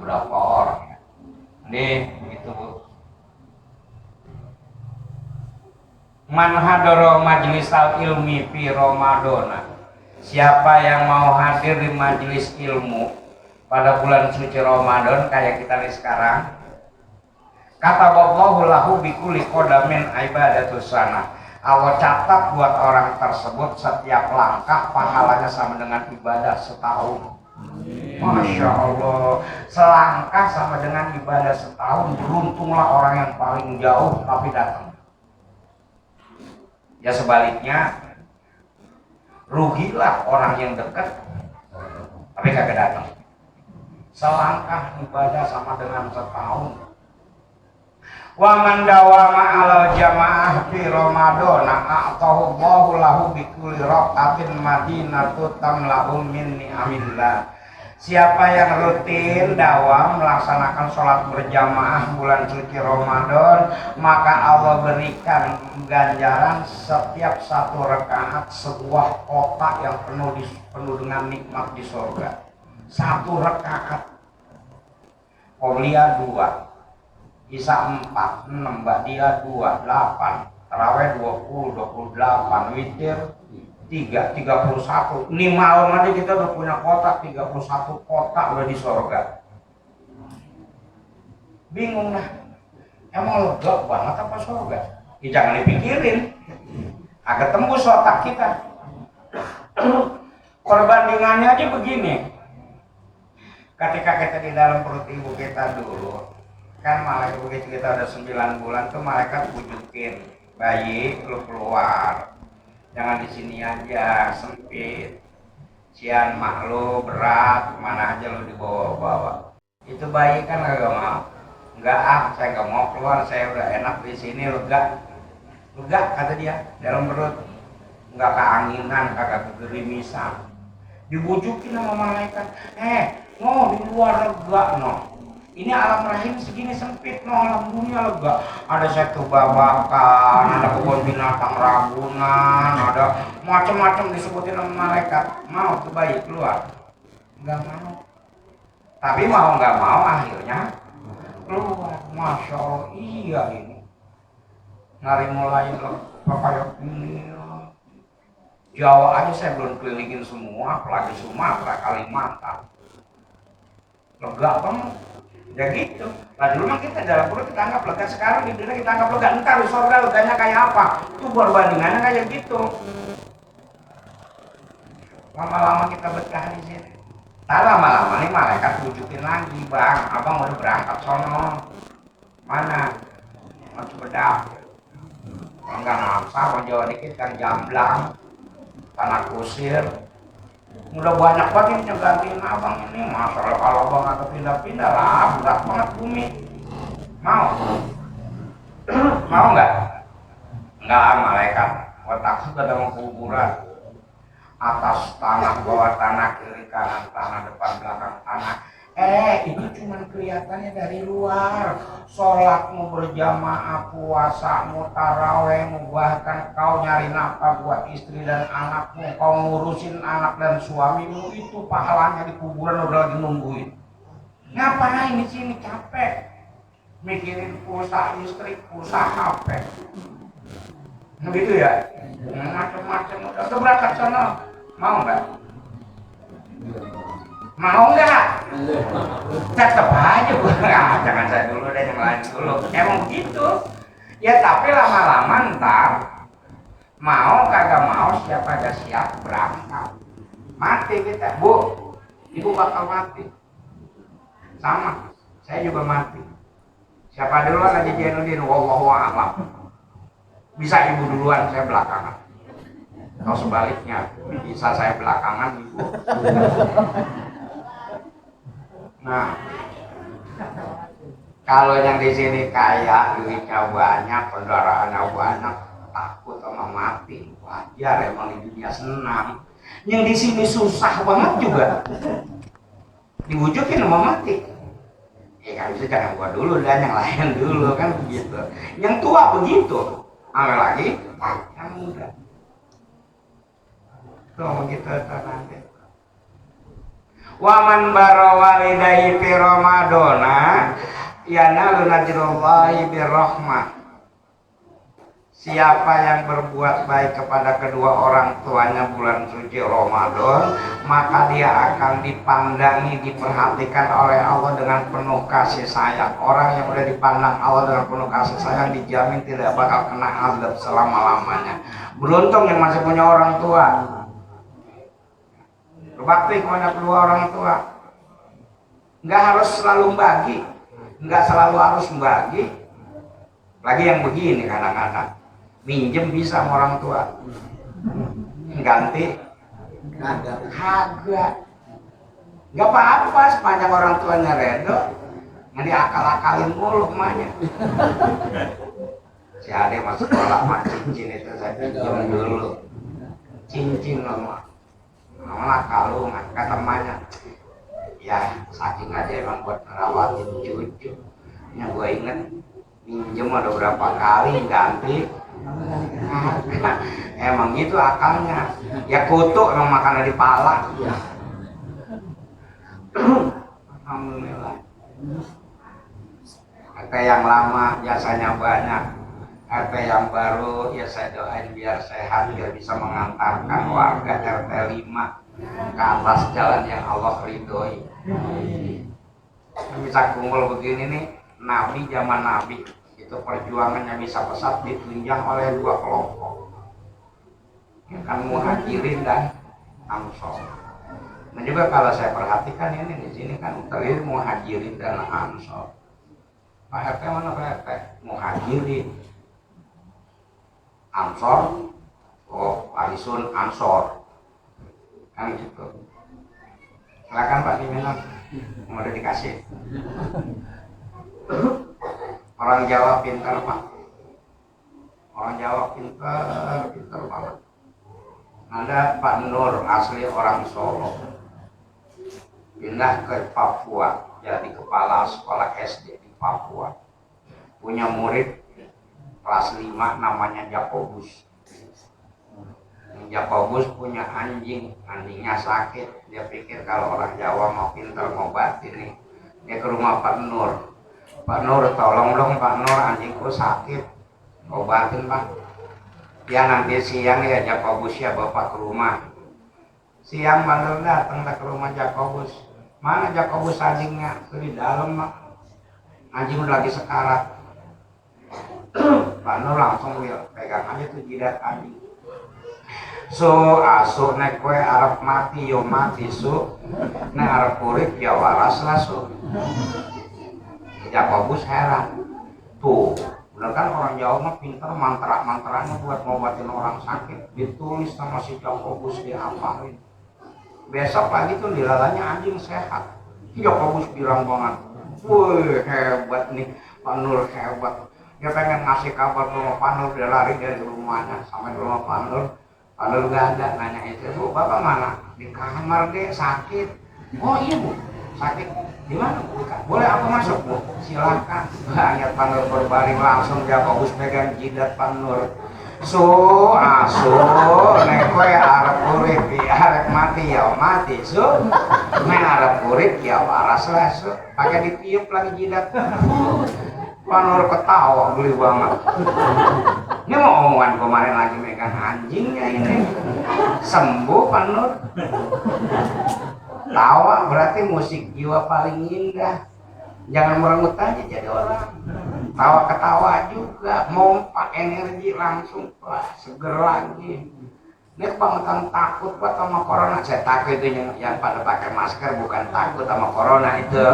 beberapa orang ya. Nih begitu Bu. Man hadara majlisal ilmi fi Ramadana. Siapa yang mau hadir di majelis ilmu pada bulan suci Ramadan kayak kita nih sekarang, kata Allahu lahu bikulli qadamin ibadatus sana. Allah catat buat orang tersebut setiap langkah pahalanya sama dengan ibadah setahun. Masya Allah, selangkah sama dengan ibadah setahun. Beruntunglah orang yang paling jauh tapi datang. Ya sebaliknya, rugilah orang yang dekat tapi kagak datang. Selangkah ibadah sama dengan setahun. Wa man dawama ala jamaah fi Ramadana a'tahu Allahu lahu bi kulli raqatin madinatu tamla'u min ni'amillah. Siapa yang rutin dawam melaksanakan sholat berjamaah bulan suci Ramadan, maka Allah berikan ganjaran setiap satu rakaat sebuah kota yang penuh dengan nikmat di surga. Satu rakaat. Qobliyah 2, Isya 4, 6, Ba'diyah 2, 8, Tarawih 20, 28, Witir 3, 31. Ini malam aja kita udah punya kotak 31 kotak udah di surga. Bingung lah. Emang lega banget apa surga? Ya jangan dipikirin. Agak tembus otak kita. Perbandingannya aja begini. Ketika kita di dalam perut ibu kita dulu, kan malaikat begitu kita udah 9 bulan tuh malaikat bujukin, bayi lu keluar, jangan di sini aja, sempit, cian mak lu berat, kemana aja lu dibawa-bawa. Itu bayi kan kagak mau, enggak saya nggak mau keluar, saya udah enak di sini, lega kata dia dalam perut, nggak keanginan, kagak kegerimisan, dibujukin sama malaikat, di luar lega Ini alam rahim segini sempit, alam dunia lega. Ada satu babakan, ada kebun binatang Ragunan, ada macam-macam disebutin sama malaikat. Mau tuh bayi keluar? Enggak mau. Tapi mau nggak mau akhirnya keluar. Masya Allah, iya ini. Ngari mulai kayak ini. Jawa aja saya belum kelilingin semua, apalagi Sumatera, Kalimantan. Lega banget. Ya gitu. Nah dulu mah kita dalam perut kita anggap lega, sekarang di dunia kita anggap lega. Entar di surga leganya kayak apa? Itu perbandingannya kayak gitu. Lama-lama kita betah di sini. Nah lama-lama nih malaikat bujukin lagi, bang, abang udah berangkat sono. Mana? Mau Sumedang. Kalau nggak ngapsa, mau Jawa dikit kan Jamblang, Tanah Kusir. Udah banyak banget yang ngegantiin abang ini. Masalah kalau abang agak pindah-pindah lah, berat banget bumi. Mau? Mau nggak? Nggak, malaikat. Otak sudah dalam kuburan. Atas tanah, bawah tanah, kiri kanan tanah, depan belakang tanah. Itu cuma kelihatannya dari luar. Sholatmu berjamaah, puasamu, tarawehmu, bahkan kau nyari nafkah buat istri dan anakmu, kau ngurusin anak dan suamimu, itu pahalanya di kuburan udah lagi nungguin. Ngapain di sini capek? Mikirin pulsa istri, pulsa HP. Begitu ya? Macam-macam udah berangkat sana. Mau nggak? Mau nggak? Tetap aja jangan saya dulu deh, yang lain dulu. Emang begitu. Ya tapi lama-lama ntar mau kagak mau, siap kagak siap berangkat. Mati kita, Bu. Ibu bakal mati. Sama, saya juga mati. Siapa duluan aja Jainuddin, wallahu a'lam. Bisa ibu duluan, saya belakangan. Atau sebaliknya, bisa saya belakangan, ibu. Nah, kalau yang di sini kaya, duitnya banyak, kendaraannya banyak, takut sama mati, wajar, emang di dunia senang. Yang di sini susah banget juga, dibujukin sama mati. Kan bisa jangan gua dulu dan yang lain dulu, kan begitu. Yang tua begitu, ambil lagi, yang muda. Tuh begitu nanti. Waman baro walidayhi fi ramadona yanalu najrullahi birrahmah. Siapa yang berbuat baik kepada kedua orang tuanya bulan suci Ramadan, maka dia akan dipandangi, diperhatikan oleh Allah dengan penuh kasih sayang. Orang yang sudah dipandang Allah dengan penuh kasih sayang dijamin tidak bakal kena azab selama-lamanya. Beruntung yang masih punya orang tua. Berbakti kepada kedua orang tua. Nggak harus selalu bagi, nggak selalu harus membagi. Lagi yang begini kadang-kadang minjem bisa sama orang tua, ganti kagak, nggak apa-apa sepanjang orang tuanya redo, nanti akal-akalin mulu emaknya. Si Ade masuk sekolah mah cincin itu saya pinjam dulu, cincin lama, malah kalungan kata emaknya, ya saking aja emang buat ngerawatin cucu, yang gue inget minjem ada berapa kali ganti. Emang gitu akalnya. Ya kutu emang makan dari pala. Alhamdulillah. RT yang lama jasanya banyak, RT yang baru ya saya doain biar sehat, biar bisa mengantarkan warga RT 5 ke atas jalan yang Allah ridhoi. Bisa kumpul begini nih, Nabi zaman Nabi itu perjuangannya bisa pesat ditunjang oleh dua kelompok, yang kan Muhajirin dan Ansor. Nah juga kalau saya perhatikan ini di sini kan terdiri Muhajirin dan Ansor. Pak RT mana Pak RT? Muhajirin, Ansor, oh Alisun Ansor, kan gitu. Silakan Pak diminum, mau dikasih. Orang Jawa pintar Pak. Orang Jawa pintar banget. Ada Pak Nur asli orang Solo. Pindah ke Papua, jadi kepala sekolah SD di Papua. Punya murid kelas 5 namanya Jakobus. Jakobus punya anjing, anjingnya sakit. Dia pikir kalau orang Jawa mau pintar mau batin nih, dia ke rumah Pak Nur. Pak Nur, tolong dong Pak Nur, anjingku sakit, obatin Pak. Ya nanti siang ya Jakobus ya bapak ke rumah. Siang Pak Nur datang ke rumah Jakobus. Mana Jakobus anjingnya? Itu di dalam Pak. Anjing udah lagi sekarat. Pak Nur langsung lihat, pegang aja tuh jidat anjing. So asu nek kue arep mati yo mati su, nek arep urip ya waras lah su. Jakobus heran, tuh, bener kan orang Jawa mah pinter mantra-mantranya buat ngobatin orang sakit, ditulis sama si Jakobus dihafalin. Besok lagi tuh dilalanya anjing sehat. Jakobus bilang banget, wih hebat nih, Pak Nur hebat. Dia pengen ngasih kabar ke Pak Nur, dia lari dari rumahnya sampai ke rumah Pak Nur. Pak Nur gak ada, nanya itu, Bu, Bapak mana? Di kamar deh, sakit. Oh iya Bu, sakit. Di mana Bu? Boleh aku masuk Bu? Silakan. Banyak Pak Nur berbaring langsung Jakobus pegang jidat Pak Nur. Asu nek kowe arep urip ya arep mati ya mati su. Nek arep urip ya waras lah su. Pakai ditiup lagi jidat. Pak Nur ketawa geli banget. Ini mau omongan kemarin lagi megang anjingnya ini. Sembuh Pak Nur. Tawa berarti musik jiwa paling indah. Jangan merengut aja jadi orang. Tawa ketawa juga, mompa energi langsung, wah seger lagi. Ini kebangetan takut Pak sama corona. Saya takut itu yang pada pakai masker, bukan takut sama corona itu.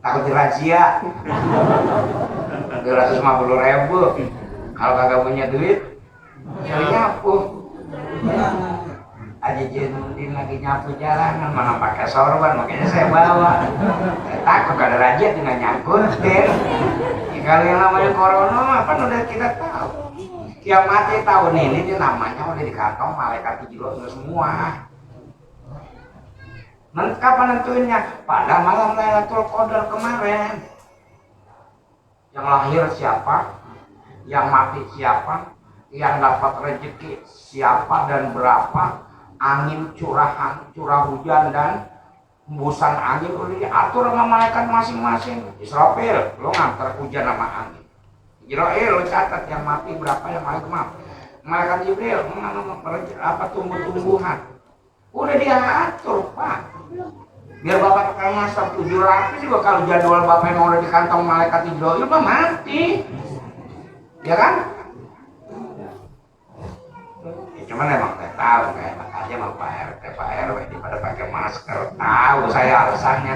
Takut dirazia. 250.000. Kalau kagak punya duit, cari nyapu. Aji Jenudin lagi nyapu jalanan, mana pakai sorban, makanya saya bawa. Saya takut ada razia tinggal nyangkutin. Ya, kalau yang namanya corona mah kan udah kita tahu. Yang mati tahun ini dia namanya udah di kantong malaikat dijiloknya semua. Kapan nentuinnya? Pada malam Lailatul Qadar kemarin. Yang lahir siapa? Yang mati siapa? Yang dapat rezeki siapa dan berapa? Angin curah hujan dan Hembusan angin udah diatur sama malaikat masing-masing. Israfil, lo ngantar hujan sama angin. Jibril, lo catat yang mati berapa, yang malaikat maaf. Malaikat Jibril, apa tumbuh-tumbuhan. Udah diatur, Pak. Biar bapak tukang masak 7 lapis juga kalau jadwal bapak emang udah di kantong malaikat Jibril, mah mati. Ya kan? Ya, cuman emang saya tahu kayak enak aja sama Pak RT, Pak RW pada pakai masker. Tahu saya alasannya.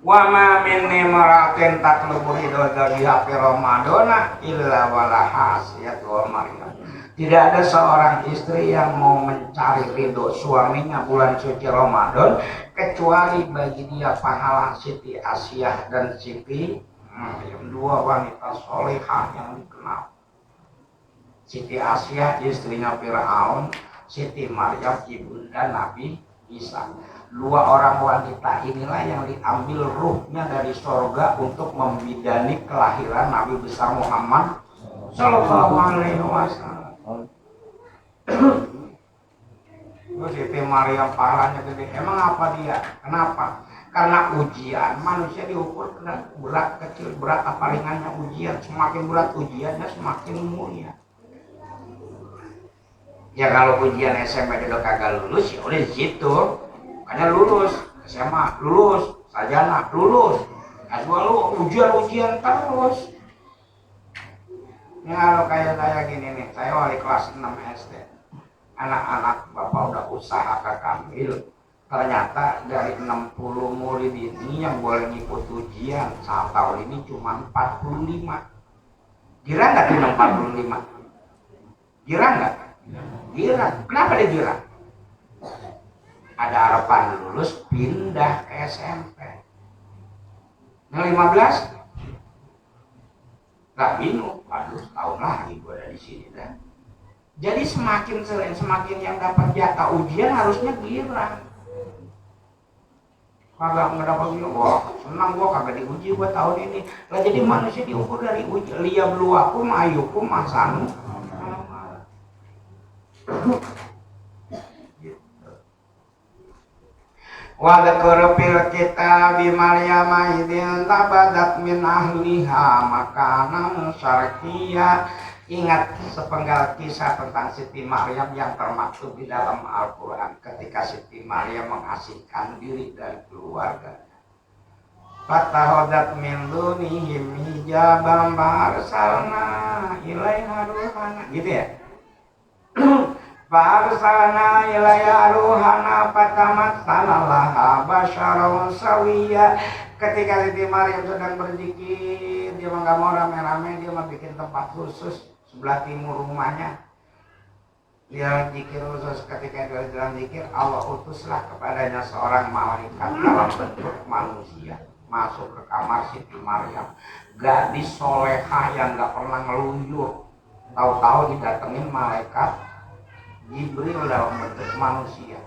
Wa ma min nimratin tatlubu ridha fi Ramadana illa walaha hasiyatu Maryam. Tidak ada seorang istri yang mau mencari ridho suaminya bulan suci Ramadan kecuali bagi dia pahala Siti Asiyah dan Siti Maryam, dua wanita solehah yang dikenal. Siti Asiyah istrinya Firaun, Siti Maryam ibunda Nabi Isa. Dua orang wanita inilah yang diambil ruhnya dari sorga untuk membidani kelahiran Nabi besar Muhammad Sallallahu Alaihi Wasallam. Siti Maryam pahalanya gede. Emang apa dia? Kenapa? Karena ujian. Manusia diukur kena berat kecil, berat apa ringannya ujian. Semakin berat ujiannya semakin mulia. Ya kalau ujian SMA udah kagak lulus ya udah di situ. Makanya lulus SMA, lulus sarjana, lulus. S2 lu ujian terus. Ini kalau kayak saya gini nih, saya wali kelas 6 SD. Anak-anak bapak udah usaha ke Kamil. Ternyata dari 60 murid ini yang boleh ngikut ujian saat tahun ini cuma 45. Girang nggak tuh 45? Girang nggak? Girang. Kenapa dia girang? Ada harapan lulus pindah ke SMP. Yang 15? Gak minum, aduh tahun lagi gue ada di sini dah. Jadi semakin yang dapat jatah ujian harusnya girang. Kagak ngedapat ujian, wah senang gua kagak diuji gua tahun ini. Lah jadi manusia diukur dari uji. Liya bluwakum ayyukum ahsanu. Wa dzakara fil kitabi Maryam idzin tabadat min ahliha makanan syarqiyya. Ingat sepenggal kisah tentang Siti Maryam yang termaktub di dalam Al-Quran ketika Siti Maryam mengasihkan diri dari keluarga. Fatahodat min dunihim hijaban barsalna ilaiha ruhana. Gitu ya? Barsalna ilaiha ruhana fatamatsala laha basyaron sawiyya. Ketika Siti Maryam sedang berzikir, dia nggak mau rame-rame, dia mau bikin tempat khusus sebelah timur rumahnya. Dia zikir khusus. Ketika dia dalam zikir, Allah utuslah kepadanya seorang malaikat dalam bentuk manusia masuk ke kamar Siti Maryam. Gadis solehah yang nggak pernah ngelunjur, tahu-tahu didatengin malaikat Jibril dalam bentuk manusia.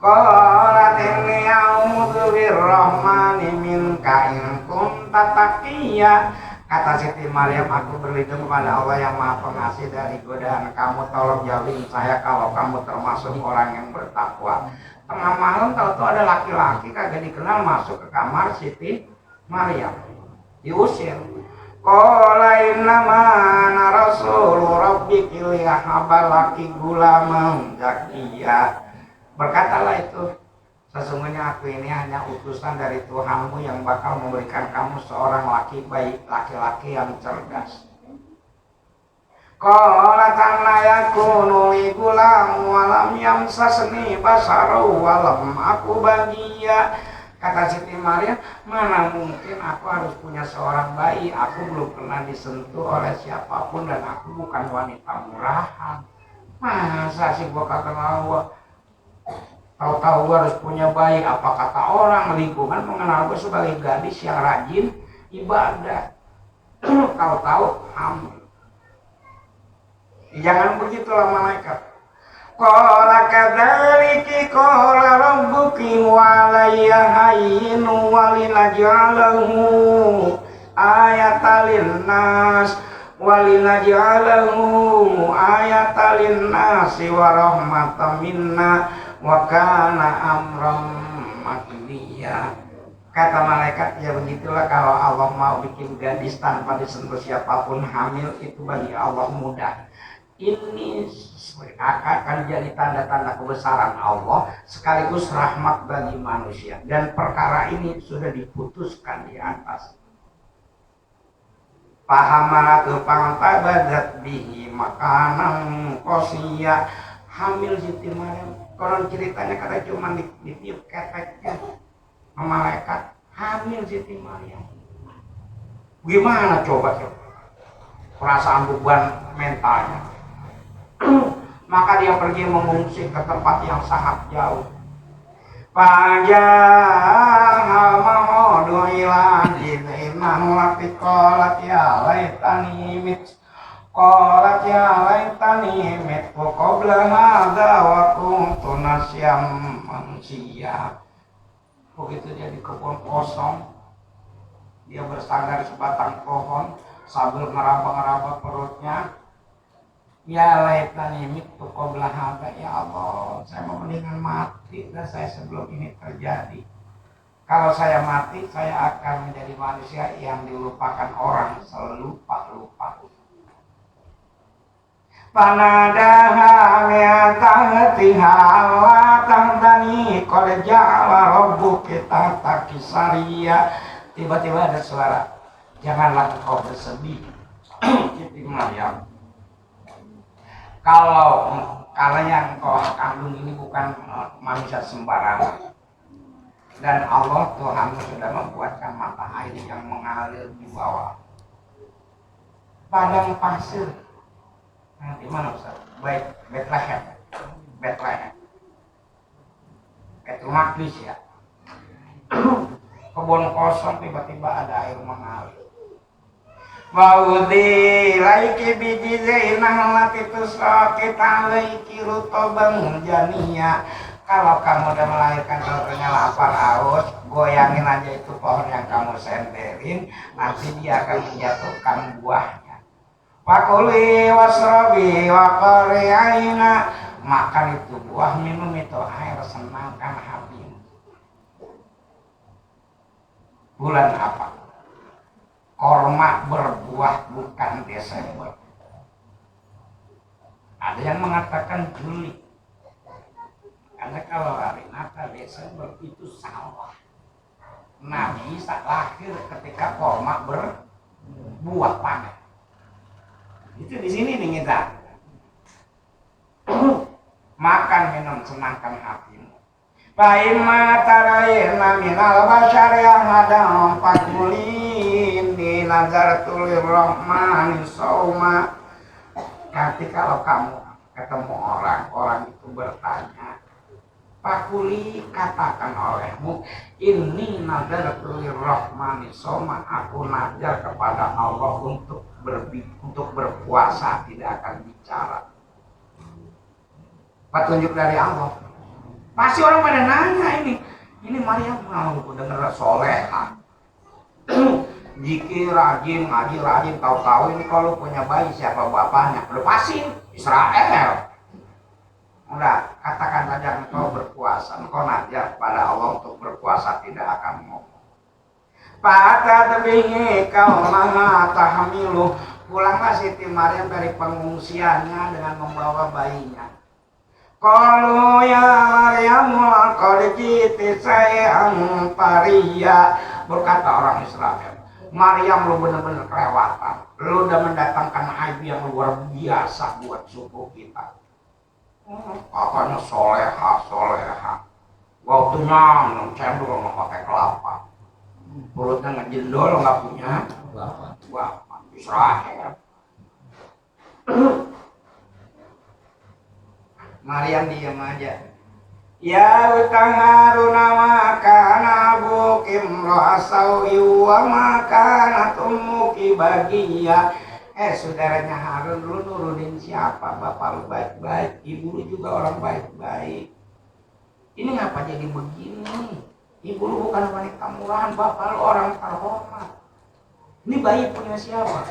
Qalat inni a'udzu birrahmani minka in kunta taqiyya. Kata Siti Maryam, aku berlindung kepada Allah yang Maha Pengasih dari godaan kamu. Tolong jauhin saya kalau kamu termasuk orang yang bertakwa. Tengah malam tahu-tahu ada laki-laki kagak dikenal masuk ke kamar Siti Maryam. Diusir. Qala innama ana rasulu rabbiki liyahabalaki gulaman zakiyya. Berkatalah itu, sesungguhnya aku ini hanya utusan dari Tuhanmu yang bakal memberikan kamu seorang laki-laki yang cerdas. Qala la yakunu li gulam wa lam yamsasni basaru wa lam aku bagiya. Kata Siti Maryam, mana mungkin aku harus punya seorang bayi. Aku belum pernah disentuh oleh siapapun dan aku bukan wanita murahan. Masa sih gua kagak mau? Tahu-tahu gue harus punya bayi. Apa kata orang lingkungan mengenal gue sebagai gadis yang rajin ibadah. Tahu-tahu hamil. Jangan begitulah malaikat. Qala kadzalika qala rabbuki wa alayya hayyinu wa linaj'alahu ayatan linnas walinaj'alahu ayatan linnasi wa rahmatan minna wa kana amran maqdiya. Kata malaikat, ya begitulah kalau Allah mau bikin gadis tanpa disentuh siapapun hamil, itu bagi Allah mudah. Ini akan jadi tanda-tanda kebesaran Allah sekaligus rahmat bagi manusia, dan perkara ini sudah diputuskan di atas. Pahamalatu pangtabadat bihi makanan qasiya, hamil Siti Maryam. Konon ceritanya kata cuma ditiup keteknya malaikat, hamil Siti Maryam. Gimana coba perasaan beban mentalnya? Maka dia pergi mengungsi ke tempat yang sangat jauh. Faja'al ma'udu ila jid'inah lati qalat ya laitani mit wa qabla hadha wa kuntu nasyam mansiyya. Begitu dia di kebun kosong, dia bersandar di sebatang pohon sambil ngeraba-ngeraba perutnya. Ya laitani mitu qabla hadza, ya Allah, saya mau mendingan mati dan saya sebelum ini terjadi. Kalau saya mati, saya akan menjadi manusia yang dilupakan orang selupa-lupa. Panadaha mi'atahtiha wa tahtani qad ja'ala rabbuka tahtaki sariya. Tiba-tiba ada suara, janganlah engkau bersedih Siti Maryam. Kalau yang kau kandung ini bukan manusia sembarangan, dan Allah Tuhan sudah membuatkan mata air yang mengalir di bawah padang pasir. Di mana Ustaz? Bethlehem. Itu Maklis ya. Kebun kosong tiba-tiba ada air mengalir. Waudi laiki biji zainah lati tusaqit alaiki rutoban janiya. Kalau kamu udah melahirkan telurnya lapar haus, goyangin aja itu pohon yang kamu senderin, nanti dia akan menjatuhkan buahnya. Fakuli wasrobi wakori aina, makan itu buah, minum itu air, senangkan hatimu. Bulan apa? Korma berbuah bukan Desember. Ada yang mengatakan Juli. Karena kalau hari Natal Desember itu salah. Nabi Isa lahir ketika korma berbuah panen. Itu di sini nih kita. Makan, minum, senangkan hatimu. Fa'imma tarayna minal basyari ahadam faqulin di nazartu lirrahmani shauma. Nanti kalau kamu ketemu orang itu bertanya, faquli, katakan olehmu, inni nazartu lirrahmani shauma, aku nazar kepada Allah untuk berpuasa, tidak akan bicara. Petunjuk dari Allah. Pasti orang pada nanya ini Maryam mau dengar soleha. Zikir rajin, ngaji rajin, tahu-tahu ini kalau punya bayi siapa bapaknya? Udah pasti Israel. Udah, katakan saja engkau berpuasa, engkau najar pada Allah untuk berpuasa, tidak akan ngomong. Fata terbingi kau maha tahamilu. Pulanglah Siti Maryam dari pengungsiannya dengan membawa bayinya. Qalu ya Maryam laqad jiti say'an fariya. Berkata orang Israel, Maryam, lu benar-benar kelewatan. Lu udah mendatangkan aib yang luar biasa buat suku kita. Katanya soleha. Waktunya minum cendol nggak pakai kelapa. Perutnya ngejendol nggak punya kelapa. Israel. Maryam diam aja. Ya utaharuna makana bukim ro'asau iwa makana tumuki bagiya. Saudaranya Harun, lu nurunin siapa? Bapak lu baik-baik, ibu lu juga orang baik-baik. Ini ngapa jadi begini? Ibu lu bukan wanita murahan, bapak lu orang terhormat. Ini bayi punya siapa?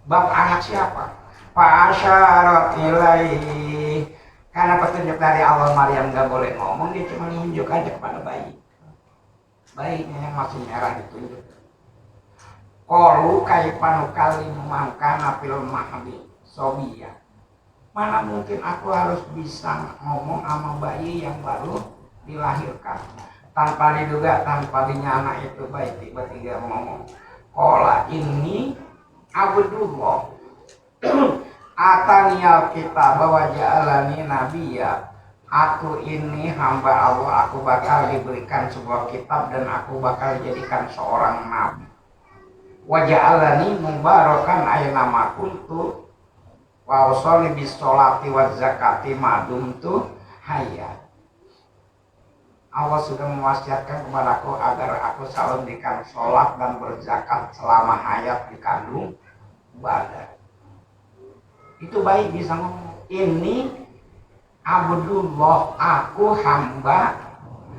Bab anak siapa? Fa'asyarat ilaihi. Karena petunjuk dari Allah, Maryam gak boleh ngomong, dia cuma nunjuk aja kepada bayi. Bayinya yang masih merah ditunjuk. Qalu kaifa nukallimu man kana fil mahdi sobiyya. Mana mungkin aku harus bisa ngomong sama bayi yang baru dilahirkan. Tanpa diduga, tanpa dinyana itu bayi tiba-tiba ngomong. Qala inni abdullah. Ataniyal kitab wa ja'alani nabiyya. Aku ini hamba Allah, aku bakal diberikan sebuah kitab dan aku bakal dijadikan seorang nabi. Wa ja'alani mubarakan aina kuntu wa usholli bis sholati waz zakati ma dumtu hayya. Allah sudah mewasiatkan kepadaku agar aku selalu memberikan sholat dan berzakat selama hayat di kandung badan. Itu baik bisa ngomong, ini abdullah, aku hamba.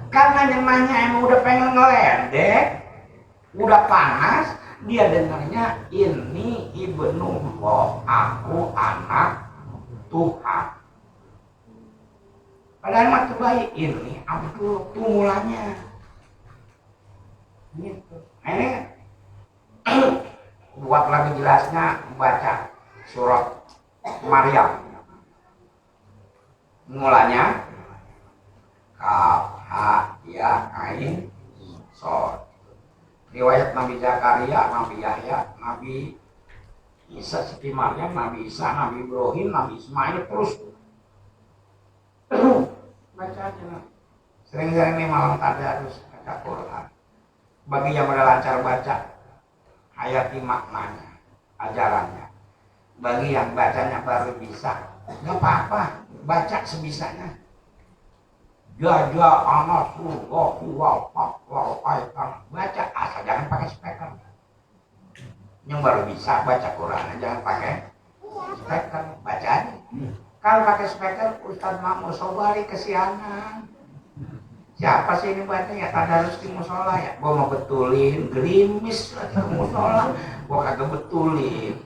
Karena namanya emang udah pengen ngeledek, udah panas, dia dengarnya ini ibnullah, aku anak Tuhan. Padahal mah itu baik, ini abdullah, itu mulanya. Gitu. Ini buat lagi jelasnya, baca surat Maryam. Mulanya kaf ha ya ain sod. Riwayat Nabi Zakaria, Nabi Yahya, Nabi Isa, Siti Maryam, Nabi Isa, Nabi Ibrahim, Nabi Ismail, terus baca aja. Sering-sering nih malam tadarus baca Quran. Bagi yang udah lancar baca, hayati maknanya, ajarannya. Bagi yang bacanya baru bisa, nggak apa-apa, baca sebisanya. Jaja anak surah wal kaitan, baca asal jangan pakai speaker. Yang baru bisa baca Quran jangan pakai speaker, baca aja. Kalau pakai speaker, Ustadz Mahmud Sobari kesianan. Siapa sih ini baca ya tadarus di musola ya? Gua mau betulin, gerimis lagi ke musola, gua kagak betulin.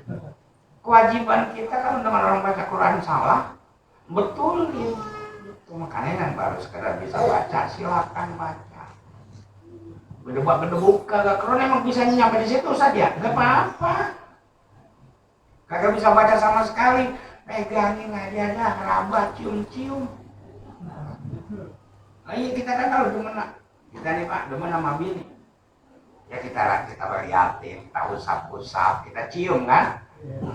Kewajiban kita kalau dengan orang baca Quran salah, betulin. Itu makanya yang baru sekedar bisa baca, silakan baca. Bedebak-bedebuk kagak keren, emang bisa nyampe di situ saja, nggak apa-apa. Kagak bisa baca sama sekali, pegangin aja dah, rabat, cium-cium. Nah, iya kita kan kalau demen, kita nih Pak, demen sama bini. Ya kita liatin, kita usap-usap, kita cium kan?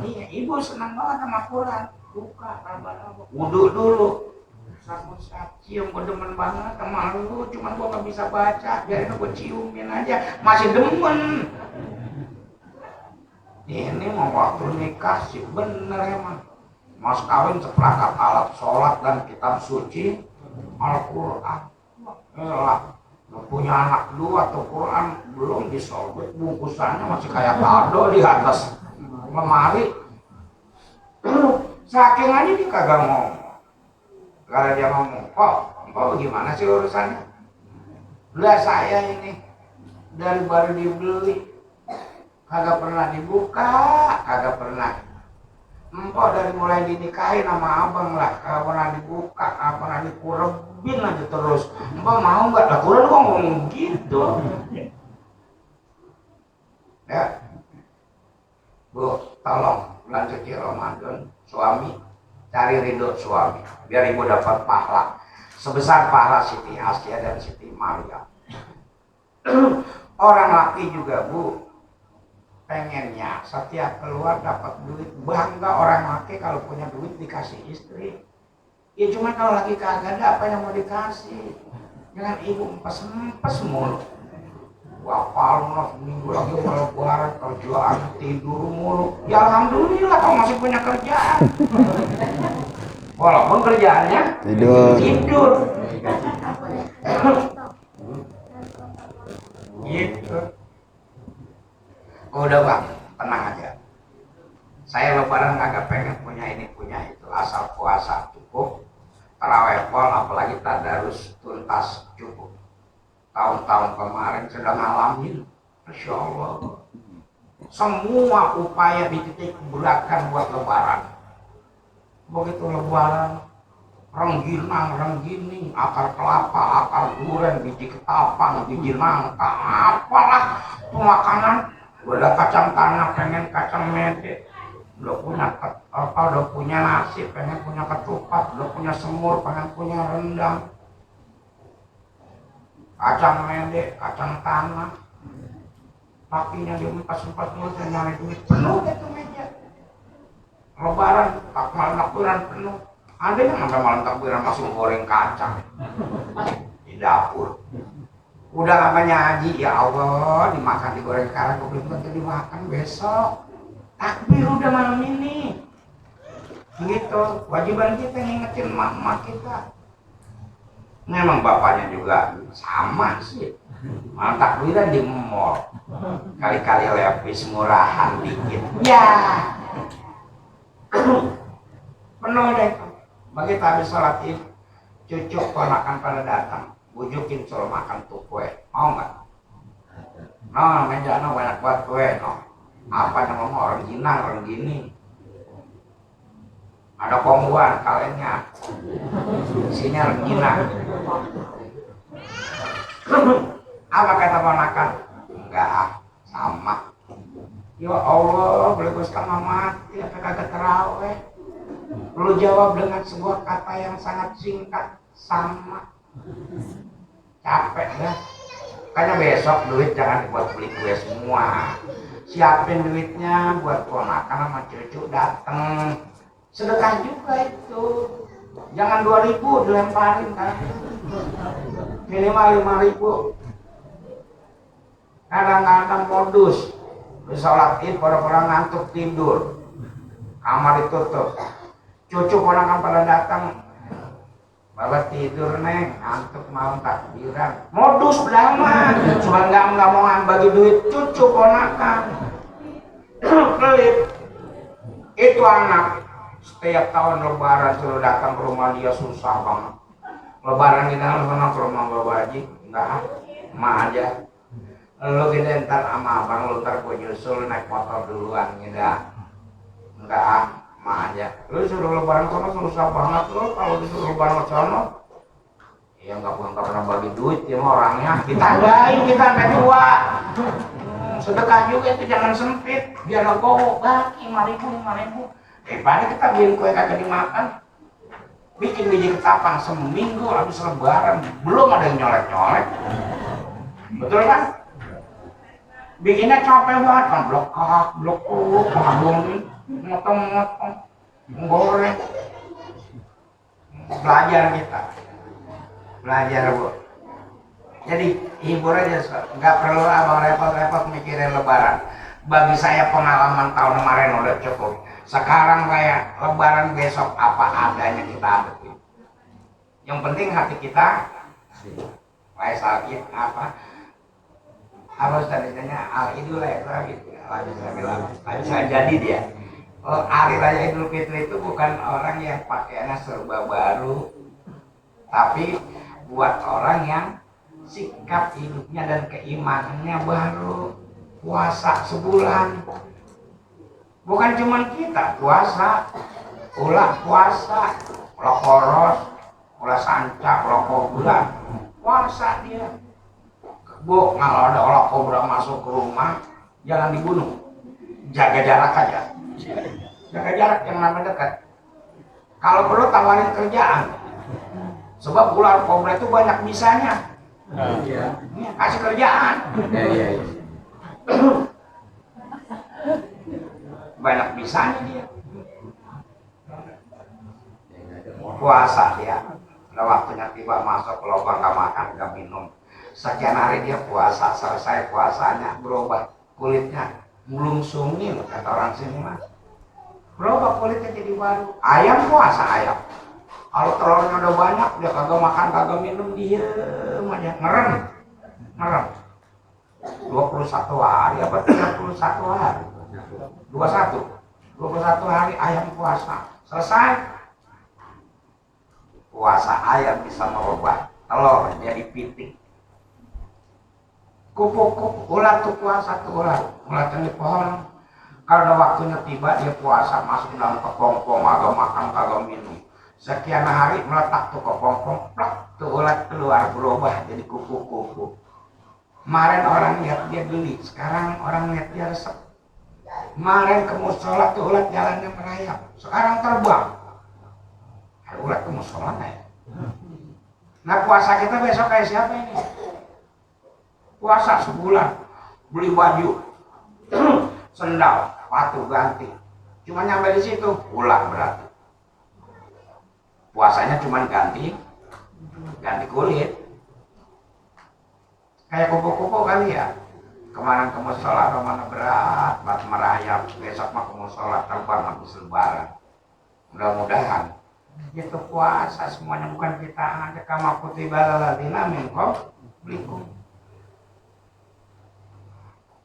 Iya, ibu senang banget sama Quran. Buka, raba-raba, wudhu dulu, usap-usap, cium, gue demen banget sama lu. Cuman gue gak bisa baca, biarin gue ciumin aja. Masih demen. Ini mau waktu nikah sih bener emang. Mas kawin seperangkat alat sholat dan kitab suci Al-Quran. Elah, punya anak dua atau Quran belum disobek, bungkusannya masih kayak kado di atas lemari. Saking aja dia kagak ngomong. Kalau dia ngomong, kok gimana sih urusannya? Lah saya ini dari baru dibeli, kagak pernah dibuka, kagak pernah. Empok dari mulai dinikahin sama abang lah, kagak pernah dibuka, kagak pernah dikurebin aja terus. Empok mau nggak? Lah Quran kok ngomong gitu? Ya, Bu, tolong bulan suci Ramadan suami cari ridho suami biar ibu dapat pahala sebesar pahala Siti Asya dan Siti Maryam. Orang laki juga Bu pengennya setiap keluar dapat duit, bangga orang laki kalau punya duit dikasih istri. Ya cuma kalau lagi kagak ada apa yang mau dikasih, jangan ibu empes mulu. Wapal minggu lagi lebaran kerjaan tidur mulu. Ya alhamdulillah kamu masih punya kerjaan. Walaupun kerjaannya tidur. Gitu. Udah Bang, tenang aja. Saya lebaran kagak pengen punya ini punya itu, asal puasa cukup, tarawih pol apalagi tadarus tuntas cukup. Tahun-tahun kemarin sedang ngalamin, Masya Allah. semua upaya dititik beratkan buat lebaran. Begitu lebaran, rengginang, akar kelapa, akar durian, biji ketapang, biji nangka, apalah tuh makanan. Udah kacang tanah, pengen kacang mede, udah punya nasi, pengen punya ketupat, udah punya semur, pengen punya rendang, kacang mede, kacang tanah, pakinya diempas-empas mulu, nyari duit penuh gitu meja. Lebaran, takbiran penuh. Ada yang sampai malam takbiran masih goreng kacang di dapur. Udah namanya haji, ya Allah, dimakan digoreng sekarang, gue belum tentu dimakan besok. Takbir udah malam ini. Gitu, kewajiban kita ngingetin emak-emak kita. Memang bapaknya juga sama sih. Malam takbiran di mall. Kali-kali lepis murahan dikit. Ya. Penuh deh. Begitu habis sholat id, cucu ponakan pada datang, bujukin suruh makan tuh kue, mau nggak? No, meja no banyak buat kue, no. Apa nama orang ginang, orang gini. Ada kombuan kalennya, isinya orang ginang. Apa kata ponakan? Enggak, sama. Ya Allah, boleh gue setengah mati, apa kagak terawih. Lu jawab dengan sebuah kata yang sangat singkat, sama. Capek ya. Makanya besok duit jangan buat beli kue semua. Siapin duitnya buat ponakan sama cucu dateng. Sedekah juga itu. Jangan 2.000 dilemparin kan. Minimal 5.000. Kadang-kadang modus. Sholat id pada ngantuk tidur. Kamar ditutup. Cucu ponakan pada datang, bapak tidur neng, ngantuk malam takbiran. Modus berdama, cuma nggak mau bagi duit cucu ponakan. Pelit. Itu anak setiap tahun lebaran suruh datang ke rumah dia susah banget. Lebaran kita pernah ke rumah bapak haji, enggak, emak aja. Lu gede ntar sama abang lu ntar gue nyusul naik motor duluan, enggak. Aja. Lu suruh lebaran sono susah banget lu, kalau disuruh lebaran sono ya nggak pernah bagi duit ya orangnya. Ditandain kita sampai tua. Sedekah juga itu jangan sempit, biar nggak gowo bagi 5.000. Daripada kita bikin kue kagak dimakan, bikin biji ketapang seminggu habis lebaran belum ada yang nyolek. Betul kan? Bikinnya capek banget kan, blok mengabungin, motong, menggoreng. Belajar bu. Jadi hibur aja, nggak perlu abang repot-repot mikirin lebaran. Bagi saya pengalaman tahun kemarin udah cukup. Sekarang kayak lebaran besok apa adanya kita hadapin. Yang penting hati kita, kayak sakit apa tadinya Idul Adha gitu, saya jadi dia. Hari Raya Idul Fitri itu bukan orang yang pakaiannya serba baru, tapi buat orang yang sikap hidupnya dan keimanannya baru. Puasa sebulan, bukan cuma kita puasa, ulah puasa, ulah koros, ulah sancak, ulah kobra, puasa dia. Bu, kalau ada olah kobra masuk ke rumah, jangan dibunuh, jaga jarak aja. Jaga jarak, yang namanya dekat. Kalau perlu tawarin kerjaan, sebab ular kobra itu banyak bisanya. Kasih kerjaan. Banyak bisanya dia. Puasa dia, ada waktunya tiba masuk ke lubang, gak makan, gak minum. Sekian hari dia puasa, selesai puasanya berubah kulitnya melungsungin, kata orang sini mah. Berubah kulitnya jadi baru. Ayam puasa ayam. Kalau telurnya udah banyak, dia kagak makan, kagak minum, diem aja, ngerem. 21 hari apa 31 hari? 21 hari ayam puasa. Selesai. Puasa ayam bisa merubah telur jadi pitik. kupu-kupu ulat tuh puasa tuh ulat yang di pohon. Kalau udah waktunya tiba dia puasa masuk dalam kepompong, agak makan kagak minum. Sekian hari meletak tuh kepompong, plak tuh ulat keluar berubah jadi kupu-kupu. Kemarin orang lihat dia geli, sekarang orang lihat dia resep. Kemarin ke musola tuh ulat jalannya merayap, sekarang terbang. Ada ulat ke musola ya. Nah puasa kita besok kayak siapa ini? Puasa sebulan, beli baju, sendal, sepatu ganti. Cuma nyampe di situ, pulang berarti. Puasanya cuma ganti kulit. Kayak kupu-kupu kali ya. Kemarin ke musola kemana berat, merayap. Besok mah ke musola terbang habis lebaran. Mudah-mudahan. Itu puasa semuanya bukan kita aja kama kutiba laladziina min qablikum.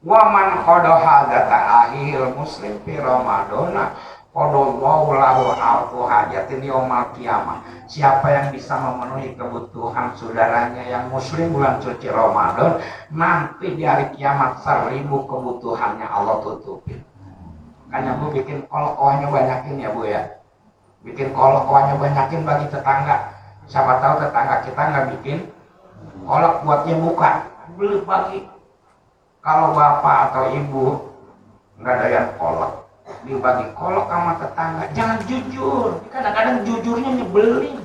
Wa man qada hajata ahil muslim fi ramadana qadallahu lahu alfu hajatin yaumal qiyamah. Siapa yang bisa memenuhi kebutuhan saudaranya yang muslim bulan suci Ramadan, nanti di hari kiamat 1000 kebutuhannya Allah tutupin. Makanya Bu bikin kolok-koloknya banyakin ya Bu ya. Bikin kolok-koloknya banyakin bagi tetangga. Siapa tahu tetangga kita nggak bikin kolok buatnya buka, beli bagi. Kalau bapak atau ibu nggak ada yang kolok, dibagi kolok sama tetangga. Jangan jujur, kadang-kadang jujurnya nyebelin.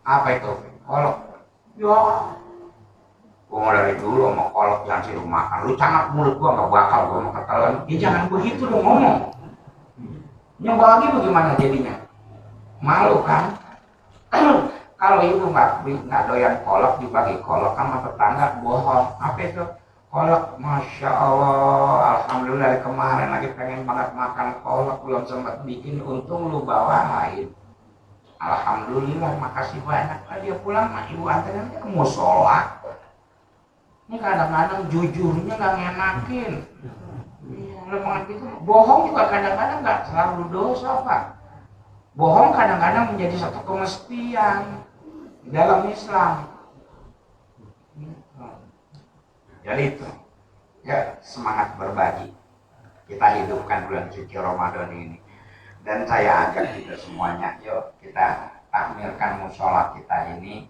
Apa itu? Kolok? Ya, gua mau dari dulu mau kolok jangan sih makan. Lu cangap mulut gua nggak bakal gua mau ketelan. Ya jangan begitu dong ngomong. Yang bagi bagaimana jadinya? Malu kan? Kalau ibu nggak doyan kolok dibagi kolok sama tetangga bohong. Apa itu? Kolok, masya Allah, alhamdulillah dari kemarin lagi pengen banget makan kolok belum sempat bikin, untung lu bawain. Alhamdulillah, makasih banyak. Dia pulang, ibu anterin dia ke musola. Ini kadang-kadang jujurnya nggak ngenakin. Lemah gitu, bohong juga kadang-kadang nggak selalu dosa Pak. Bohong kadang-kadang menjadi satu kemestian dalam Islam. Jadi itu, ya semangat berbagi. Kita hidupkan bulan suci Ramadan ini. Dan saya ajak kita semuanya, yuk kita takmirkan musola kita ini.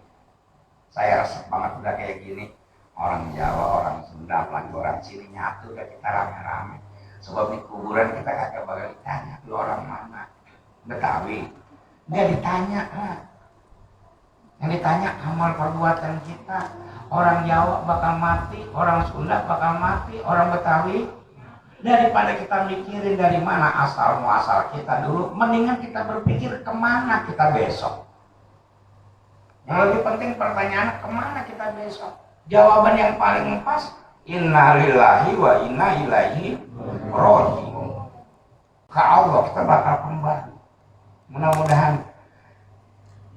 Saya resep banget udah kayak gini. Orang Jawa, orang Sunda, lagi orang sini nyatu udah kita rame-rame. Sebab di kuburan kita kagak bakal ditanya, lu orang mana? Betawi. Dia ditanya, yang ditanya amal perbuatan kita. Orang Jawa bakal mati, orang Sunda bakal mati, orang Betawi. Daripada kita mikirin dari mana asal muasal kita dulu, mendingan kita berpikir kemana kita besok. Yang lebih penting pertanyaan kemana kita besok. Jawaban yang paling pas, inna lillahi wa inna ilaihi raji'un. Ke Allah kita bakal kembali. Mudah-mudahan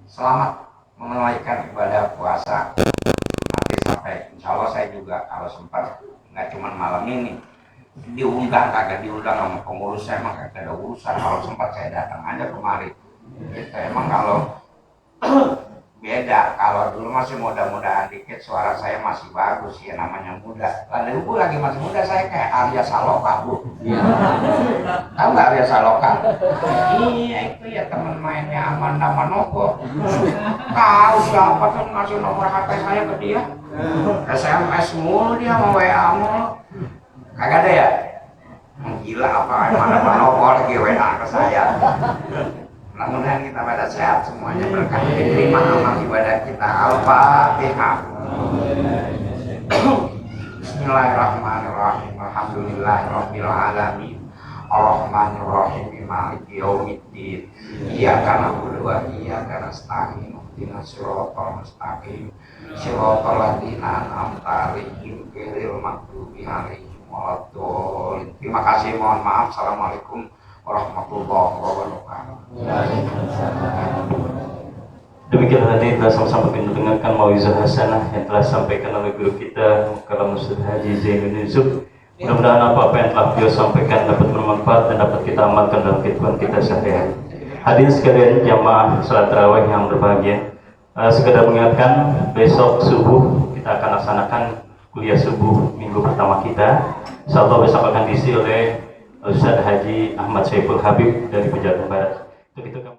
selamat menunaikan ibadah puasa. Nanti sampai insya Allah saya juga kalau sempat, nggak cuma malam ini, diundang kagak diundang sama pengurus, saya emang kagak ada urusan. Kalau sempat saya datang aja kemari. Gitu. Emang kalau beda, kalau dulu masih muda-mudaan dikit, suara saya masih bagus ya, namanya muda. Lalu Bu lagi masih muda, saya kayak Arya Saloka Bu. Tahu nggak Arya Saloka? Iya itu ya teman mainnya Amanda Manopo. Tahu siapa tuh ngasih nomor HP saya ke dia? SMS mulu dia, mau WA mulu. Kagak ada ya? Gila apa Amanda Manopo lagi WA ke saya. Mudah-mudahan kita pada sehat semuanya, berkah diterima amal ibadah kita. Al-Fatihah. Bismillahirrahmanirrahim. Alhamdulillahirabbil alamin. Arrahmanirrahim. Maliki yaumiddin. Iyyaka na'budu wa iyyaka nasta'in. Ihdinas siratal mustaqim. Siratal ladzina an'amta 'alaihim ghairil maghdubi 'alaihim waladdallin. Terima kasih, mohon maaf. Assalamualaikum warahmatullahi wabarakatuh. Demikian hadirin telah sama-sama kita dengarkan mauizah hasanah yang telah sampaikan oleh guru kita Mukarram Ustaz Haji Zainul Yusuf. Mudah-mudahan apa yang telah beliau sampaikan dapat bermanfaat dan dapat kita amalkan dalam kehidupan kita sehari-hari. Hadirin sekalian jamaah salat tarawih yang berbahagia, sekedar mengingatkan besok subuh kita kita akan laksanakan kuliah subuh minggu pertama kita. Insyaallah besok akan diisi oleh Ustaz Haji Ahmad Saiful Habib dari Pejaten Barat. Untuk itu kami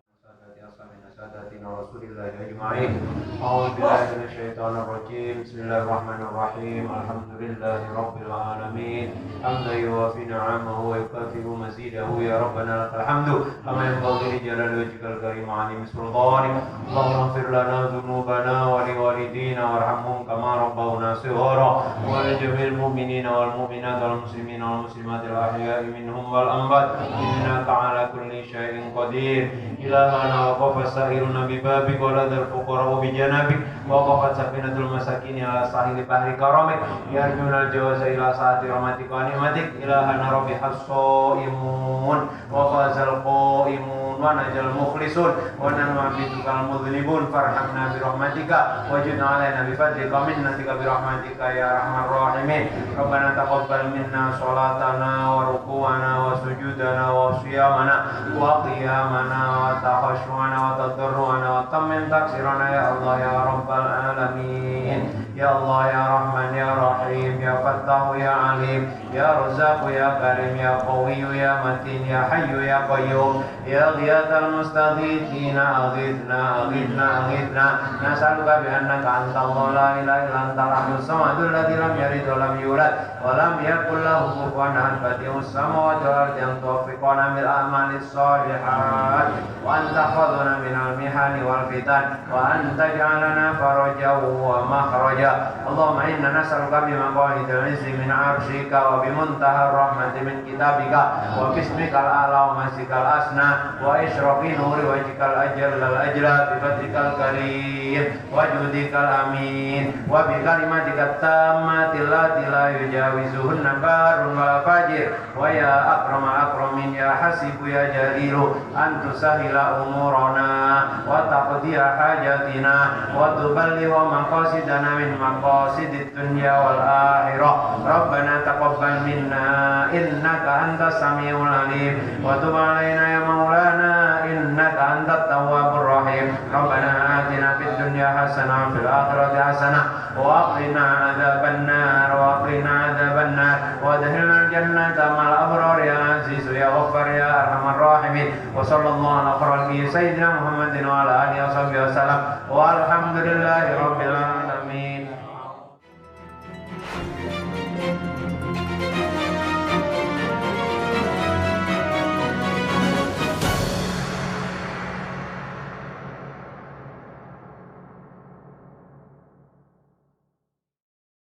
أعوذ بالله من الشيطان الرجيم بسم الله الرحمن الرحيم الحمد لله رب العالمين حمدا يوافي نعمه ويكافئ مزيده يا ربنا لك الحمد كما ينبغي لجلال وجهك الكريم وعظيم سلطانك اللهم اغفر لنا ذنوبنا ولوالدينا وارحمهم كما ربونا صغارا ولجميع المؤمنين والمؤمنات والمسلمين والمسلمات الأحياء منهم والأموات إنك على كل شيء قدير إلهنا وقف سائرنا ببابك ولدى الفقراء بجنابك وقفت سفينة المساكين على ساحل بحر كرمك يرجون الجواز إلى ساعة رحمتك ونعمتك إلهنا رب الصائمون وفاز القائمون ونجى المخلصون ونحن عبيدك المذنبون فارحمنا برحمتك وجد علينا بفضلك ومنتك برحمتك يا أرحم الراحمين ربنا تقبل منا صلاتنا وركوعنا وسجودنا وصيامنا وقيامنا وتخشعنا وتضرعنا وتمم تقصيرنا يا الله يا رب العالمين يا الله يا رحمن يا رحيم يا فتاح يا عليم يا رزاق يا كريم يا قوي يا متين يا حي يا قيوم يا غياث المستغيثين أغثنا أغثنا أغثنا نسألك بأنك أنت الله لا إله إلا أنت الأحد الصمد الذي لم يلد ولم يولد ولم يكن له كفوا أحد بديع السماوات والأرض أن توفقنا بالأعمال الصالحات وأن تحفظنا من المحن والفتن وأن تجعلنا فرجا ومخرجا اللهم إنا نسألك بمقاليد العز من عرشك وبمنتهى الرحمة من كتابك وباسمك الأعلى ومسك الأسنى وإشرق نور وجهك الأجل الأجلى بفضلك الكريم وجودك الأمين وبكلمتك التامة التي لا يجاوزهن بار ولا فاجر ويا أكرم الأكرمين يا حسيب يا جليل أن تسهل أمورنا وتقضي حاجاتنا وتبلغ مقاصدنا من مقاصد الدنيا والآخرة ربنا تقبل منا إنك أنت السميع العليم وتب علينا يا مولانا إنك أنت التواب الرحيم ربنا آتنا في الدنيا حسنة وفي الآخرة حسنة وقنا عذاب النار وقنا عذاب النار وادخلنا الجنة مع الأبرار يا عزيز يا غفار يا أرحم الراحمين وصلى الله على خير سيدنا محمد وعلى آله وصحبه وسلم والحمد لله